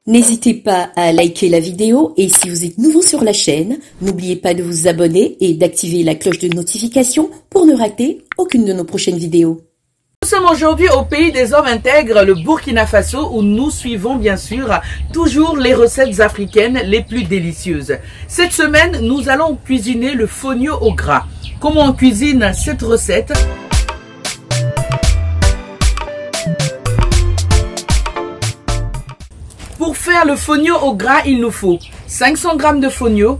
N'hésitez pas à liker la vidéo et si vous êtes nouveau sur la chaîne, n'oubliez pas de vous abonner et d'activer la cloche de notification pour ne rater aucune de nos prochaines vidéos. Nous sommes aujourd'hui au pays des hommes intègres, le Burkina Faso, où nous suivons bien sûr toujours les recettes africaines les plus délicieuses. Cette semaine, nous allons cuisiner le fonio au gras. Comment on cuisine cette recette? Pour faire le fonio au gras, il nous faut 500 g de fonio,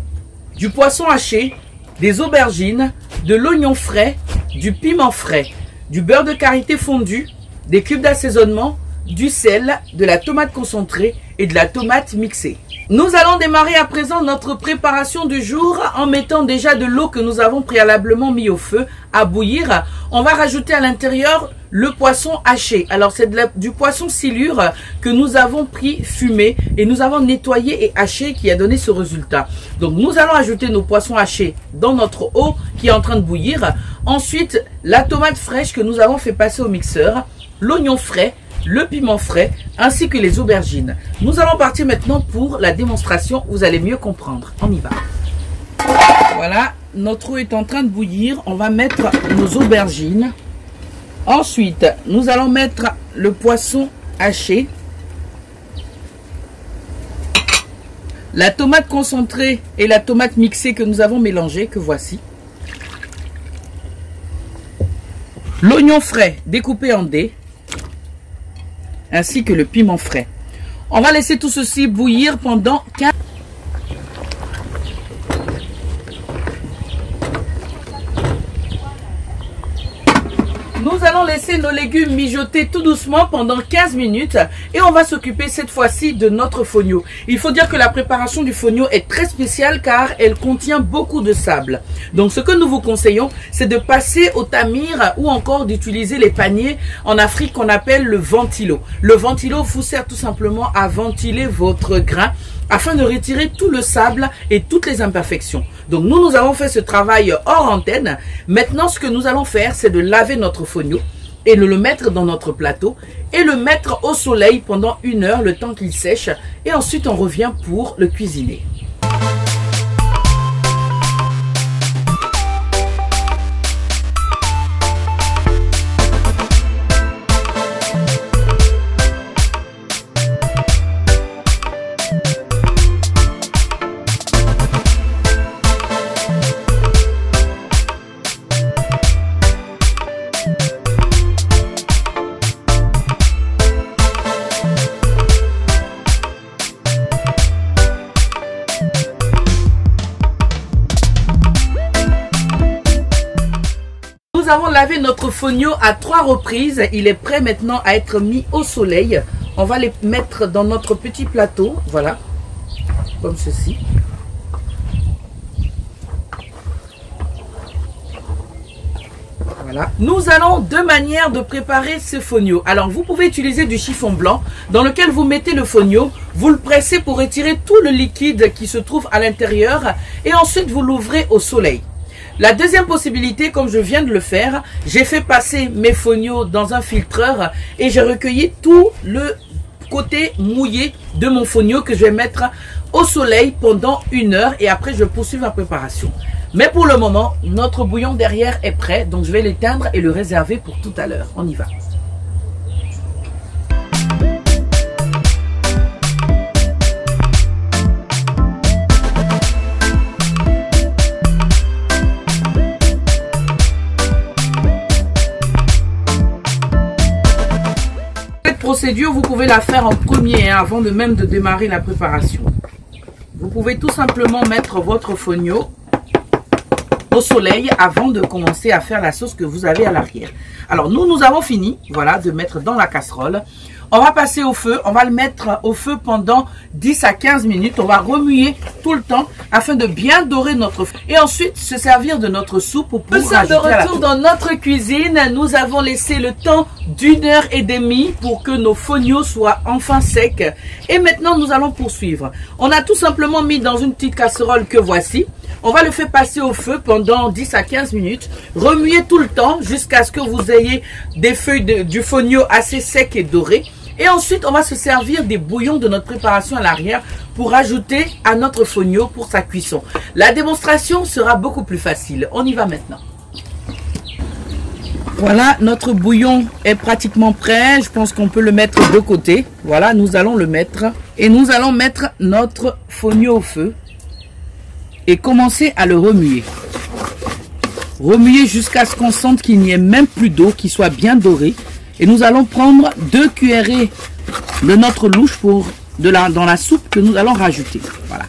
du poisson haché, des aubergines, de l'oignon frais, du piment frais, du beurre de karité fondu, des cubes d'assaisonnement, du sel, de la tomate concentrée et de la tomate mixée. Nous allons démarrer à présent notre préparation du jour en mettant déjà de l'eau que nous avons préalablement mis au feu à bouillir. On va rajouter à l'intérieur le poisson haché. Alors c'est du poisson silure que nous avons pris fumé et nous avons nettoyé et haché qui a donné ce résultat. Donc nous allons ajouter nos poissons hachés dans notre eau qui est en train de bouillir. Ensuite la tomate fraîche que nous avons fait passer au mixeur, l'oignon frais, le piment frais ainsi que les aubergines. Nous allons partir maintenant pour la démonstration, vous allez mieux comprendre. On y va. Voilà, notre eau est en train de bouillir, on va mettre nos aubergines. Ensuite, nous allons mettre le poisson haché, la tomate concentrée et la tomate mixée que nous avons mélangée, que voici. L'oignon frais découpé en dés, ainsi que le piment frais. On va laisser tout ceci bouillir pendant 15 minutes. Nous allons laisser nos légumes mijoter tout doucement pendant 15 minutes et on va s'occuper cette fois-ci de notre fonio. Il faut dire que la préparation du fonio est très spéciale car elle contient beaucoup de sable. Donc ce que nous vous conseillons, c'est de passer au tamir ou encore d'utiliser les paniers en Afrique qu'on appelle le ventilo. Le ventilo vous sert tout simplement à ventiler votre grain afin de retirer tout le sable et toutes les imperfections. Donc nous avons fait ce travail hors antenne. Maintenant ce que nous allons faire, c'est de laver notre fonio et de le mettre dans notre plateau et le mettre au soleil pendant 1 heure, le temps qu'il sèche, et ensuite on revient pour le cuisiner. Nous avons lavé notre fonio à 3 reprises. Il est prêt maintenant à être mis au soleil. On va les mettre dans notre petit plateau. Voilà, comme ceci. Voilà. Nous allons 2 manières de préparer ce fonio. Alors vous pouvez utiliser du chiffon blanc dans lequel vous mettez le fonio, vous le pressez pour retirer tout le liquide qui se trouve à l'intérieur et ensuite vous l'ouvrez au soleil. La deuxième possibilité, comme je viens de le faire, j'ai fait passer mes fonios dans un filtreur et j'ai recueilli tout le côté mouillé de mon fonio que je vais mettre au soleil pendant 1 heure et après je poursuis ma préparation. Mais pour le moment, notre bouillon derrière est prêt, donc je vais l'éteindre et le réserver pour tout à l'heure. On y va. Procédure, vous pouvez la faire en premier avant de même de démarrer la préparation. Vous pouvez tout simplement mettre votre fonio au soleil avant de commencer à faire la sauce que vous avez à l'arrière. Alors nous avons fini, voilà, de mettre dans la casserole. On va passer au feu, on va le mettre au feu pendant 10 à 15 minutes. On va remuer tout le temps afin de bien dorer notre feu. Et ensuite se servir de notre soupe pour rajouter de retour dans notre cuisine. Nous avons laissé le temps d'1 heure et demie pour que nos fonios soient enfin secs. Et maintenant nous allons poursuivre. On a tout simplement mis dans une petite casserole que voici. On va le faire passer au feu pendant 10 à 15 minutes. Remuer tout le temps jusqu'à ce que vous ayez des feuilles du fonio assez secs et dorés. Et ensuite, on va se servir des bouillons de notre préparation à l'arrière pour ajouter à notre fonio pour sa cuisson. La démonstration sera beaucoup plus facile. On y va maintenant. Voilà, notre bouillon est pratiquement prêt. Je pense qu'on peut le mettre de côté. Voilà, nous allons le mettre. Et nous allons mettre notre fonio au feu et commencer à le remuer. Remuer jusqu'à ce qu'on sente qu'il n'y ait même plus d'eau, qu'il soit bien doré. Et nous allons prendre 2 cuillerées de notre louche dans la soupe que nous allons rajouter. Voilà,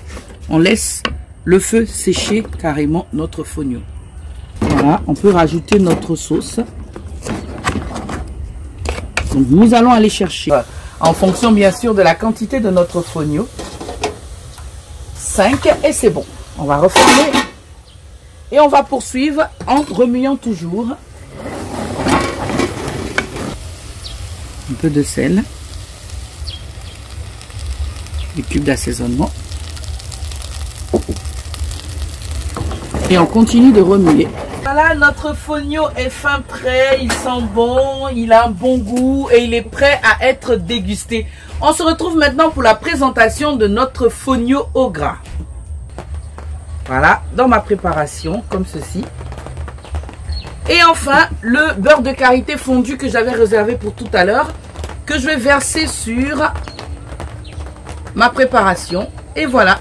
on laisse le feu sécher carrément notre fonio. Voilà, on peut rajouter notre sauce. Donc nous allons aller chercher, en fonction bien sûr de la quantité de notre fonio, 5 et c'est bon. On va refermer et on va poursuivre en remuant toujours. Un peu de sel, des cubes d'assaisonnement. Et on continue de remuer. Voilà, notre fonio est fin prêt, il sent bon, il a un bon goût et il est prêt à être dégusté. On se retrouve maintenant pour la présentation de notre fonio au gras. Voilà, dans ma préparation, comme ceci. Et enfin, le beurre de karité fondu que j'avais réservé pour tout à l'heure, que je vais verser sur ma préparation. Et voilà,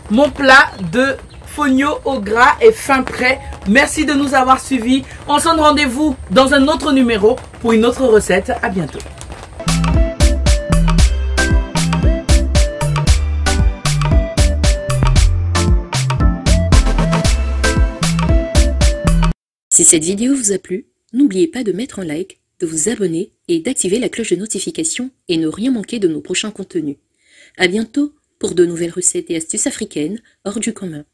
mon plat de fonio au gras est fin prêt. Merci de nous avoir suivis. On se donne rendez-vous dans un autre numéro pour une autre recette. À bientôt. Si cette vidéo vous a plu, n'oubliez pas de mettre un like, de vous abonner et d'activer la cloche de notification et ne rien manquer de nos prochains contenus. À bientôt pour de nouvelles recettes et astuces africaines hors du commun.